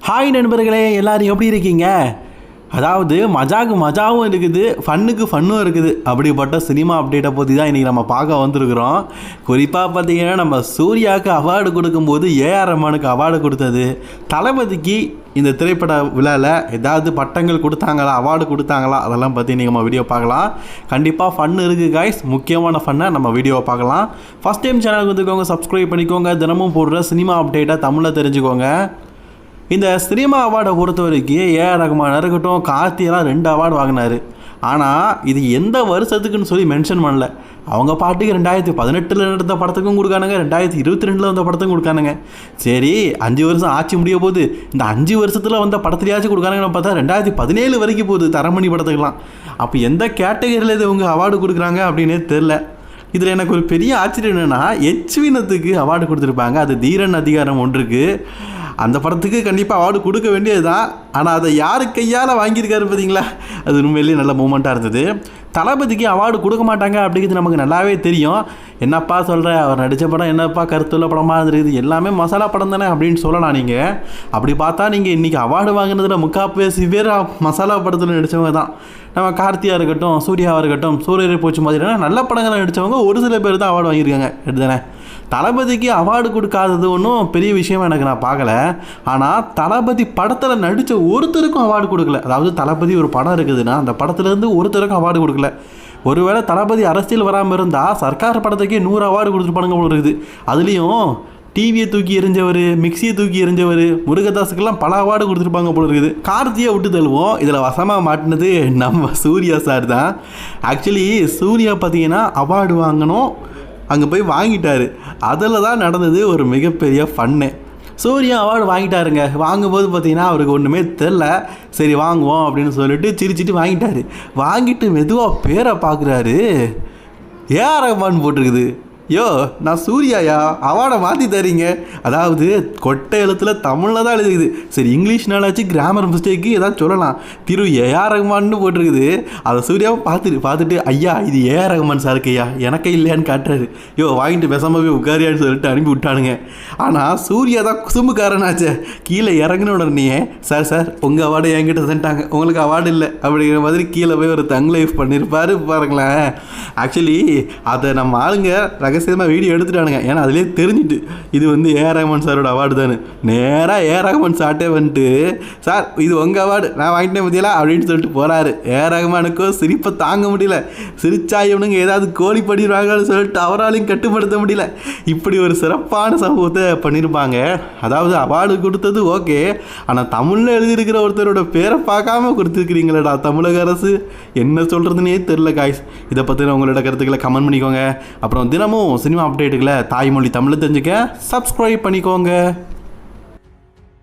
Hi நண்பர்களே, எல்லோரும் எப்படி இருக்கீங்க? அதாவது மஜாவுக்கு மஜாவும் இருக்குது, ஃபன்னுக்கு ஃபன்னும் இருக்குது. அப்படிப்பட்ட சினிமா அப்டேட்டை பற்றி தான் இன்றைக்கி நம்ம பார்க்க வந்திருக்கிறோம். குறிப்பாக பார்த்திங்கன்னா, நம்ம சூர்யாவுக்கு அவார்டு கொடுக்கும்போது ஏஆர் ரஹ்மானுக்கு அவார்டு கொடுத்தது, தளபதிக்கு இந்த திரைப்பட விழாவில் ஏதாவது பட்டங்கள் கொடுத்தாங்களா, அவார்டு கொடுத்தாங்களா, அதெல்லாம் பற்றி இன்றைக்கி நம்ம வீடியோ பார்க்கலாம். கண்டிப்பாக ஃபன் இருக்குது காய்ஸ். முக்கியமான ஃபன்னை நம்ம வீடியோவை பார்க்கலாம். ஃபஸ்ட் டைம் சேனலுக்கு வந்துக்கோங்க, சப்ஸ்கிரைப் பண்ணிக்கோங்க. தினமும் போடுற சினிமா அப்டேட்டை தமிழில் தெரிஞ்சுக்கோங்க. இந்த சினிமா அவார்டை பொறுத்த வரைக்கும் ஏஆர் ரஹ்மான் இருக்கட்டும், கார்த்தியெல்லாம் 2 அவார்டு வாங்கினார். ஆனால் இது எந்த வருஷத்துக்குன்னு சொல்லி மென்ஷன் பண்ணல. அவங்க பாட்டுக்கு 2018 எடுத்த படத்துக்கும் கொடுக்கானுங்க, 2022 வந்த படத்துக்கும் கொடுக்கானுங்க. சரி, 5 வருஷம் ஆட்சி முடிய போகுது, இந்த 5 வருஷத்தில் வந்த படத்துலையாச்சும் கொடுக்கானுங்கன்னு பார்த்தா 2017 வரைக்கும் போகுது தரமணி படத்துக்கெலாம். அப்போ எந்த கேட்டகரியில் இது இவங்க அவார்டு கொடுக்குறாங்க அப்படின்னே தெரில. இதில் எனக்கு ஒரு பெரிய ஆச்சரியம் என்னென்னா, எச்வினத்துக்கு அவார்டு கொடுத்துருப்பாங்க. அது தீரன் அதிகாரம் 1க்கு. அந்த படத்துக்கு கண்டிப்பாக அவார்டு கொடுக்க வேண்டியது தான். ஆனால் அதை யார் கையால் வாங்கியிருக்காரு பார்த்தீங்களா, அது உண்மையிலேயே நல்ல மூமெண்ட்டாக இருந்தது. தளபதிக்கு அவார்டு கொடுக்க மாட்டாங்க அப்படிங்கிறது நமக்கு நல்லாவே தெரியும். என்னப்பா சொல்கிற, அவர் நடித்த படம் என்னப்பா கருத்துள்ள படமாக இருந்துருக்குது, எல்லாமே மசாலா படம் தானே அப்படின்னு சொல்லலாம். நீங்கள் அப்படி பார்த்தா நீங்கள் இன்றைக்கி அவார்டு வாங்கினதில் முக்கால்வாசி பேர் மசாலா படத்தில் நடித்தவங்க தான். நம்ம கார்த்தியாக இருக்கட்டும், சூர்யாவாக இருக்கட்டும், சூரியரை போச்சு மாதிரினா நல்ல படங்களை நடித்தவங்க ஒரு சில பேர் தான் அவார்டு வாங்கியிருக்காங்க. எடுத்தானே தளபதிக்கு அவார்டு கொடுக்காதது ஒன்றும் பெரிய விஷயம் எனக்கு நான் பார்க்கல. ஆனால் தளபதி படத்தில் நடித்த ஒருத்தருக்கும் அவார்டு கொடுக்கல. அதாவது தளபதி ஒரு படம் இருக்குதுன்னா அந்த படத்துலேருந்து ஒருத்தருக்கும் அவார்டு கொடுக்கல. ஒருவேளை தளபதி அரசியல் வராமல் இருந்தால் சர்க்கார் படத்துக்கே 100 அவார்டு கொடுத்துருப்பானுங்க போல இருக்குது. அதுலேயும் டிவியை தூக்கி எறிஞ்சவர், மிக்சியை தூக்கி எறிஞ்சவர், முருகதாஸுக்கெல்லாம் பல அவார்டு கொடுத்துருப்பாங்க போல இருக்குது. கார்த்தியை விட்டு தள்ளுவோம். இதில் வசமாக மாட்டினது நம்ம சூர்யா சார் தான். ஆக்சுவலி சூர்யா பார்த்தீங்கன்னா அவார்டு வாங்கணும், அங்கே போய் வாங்கிட்டார். அதில் தான் நடந்தது ஒரு மிகப்பெரிய ஃபன்னு. சூர்யா அவார்டு வாங்கிட்டாருங்க. வாங்கும்போது பார்த்தீங்கன்னா அவருக்கு ஒன்றுமே தெரில. சரி வாங்குவோம் அப்படின்னு சொல்லிட்டு சிரிச்சிட்டு வாங்கிட்டார். வாங்கிட்டு மெதுவாக பேரை பார்க்குறாரு, ஏஆர் ரஹ்மான் போட்டிருக்குது. யோ, நான் சூர்யாயா, அவார்டை மாற்றி தரீங்க. அதாவது கொட்டை எழுத்தில் தமிழில் தான் எழுதிக்குது. சரி, இங்கிலீஷ்னாலாச்சு கிராமர் மிஸ்டேக்கு ஏதாவது சொல்லலாம். திரு ஏஆர் ரஹ்மான்னு போட்டிருக்குது. அதை சூர்யாவை பார்த்துட்டு ஐயா இது ஏஆர் ரஹ்மான் சாருக்கு ஐயா, எனக்கே இல்லையான்னு காட்டுறாரு. யோ, வாங்கிட்டு பேசாமல் போய் உட்காரியான்னு சொல்லிட்டு அனுப்பி விட்டானுங்க. ஆனால் சூர்யா தான் குசும்புக்காரனாச்சே. கீழே இறங்கின உடனே சார் உங்கள் அவார்டு என்கிட்ட தந்துட்டாங்க, உங்களுக்கு அவார்டு இல்லை அப்படிங்கிற மாதிரி கீழே போய் ஒரு தங் லைஃப் பண்ணியிருப்பாரு பாருங்களேன். ஆக்சுவலி அதை நம்ம ஆளுங்க ரகசியமாக வீடியோ எடுத்துட்டானுங்க. ஏன்னா அதிலே தெரிஞ்சுட்டு இது வந்து ஏஆர் ரஹ்மான் சாரோட அவார்டு தானே. நேராக ஏஆர் ரஹ்மான் சார்ட்டே வந்துட்டு, சார் இது உங்கள் அவார்டு, நான் வாங்கிட்டேன் பற்றியலா அப்படின்னு சொல்லிட்டு போகிறாரு. ஏஆர் ரஹ்மானுக்கோ சிரிப்பை தாங்க முடியல. சிரிச்சாயவனுங்க ஏதாவது கோழி பண்ணிடுவாங்கன்னு சொல்லிட்டு அவராலையும் கட்டுப்படுத்த முடியல. இப்படி ஒரு சிறப்பான சம்பவத்தை பண்ணியிருப்பாங்க. அதாவது அவார்டு கொடுத்தது ஓகே, ஆனால் தமிழில் எழுதியிருக்கிற ஒருத்தரோட பேரை பார்க்காம கொடுத்துருக்கிறீங்களேடா தமிழக அரசு. என்ன சொல்கிறதுனே தெரில காய்ஸ். இதை பற்றின உங்களோட கருத்துக்களை கமெண்ட் பண்ணிக்கோங்க. அப்புறம் தினமும் சினிமா அப்டேட்டுகளை தாய்மொழி தமிழ் தெரிஞ்சுக்க சப்ஸ்கிரைப் பண்ணிக்கோங்க.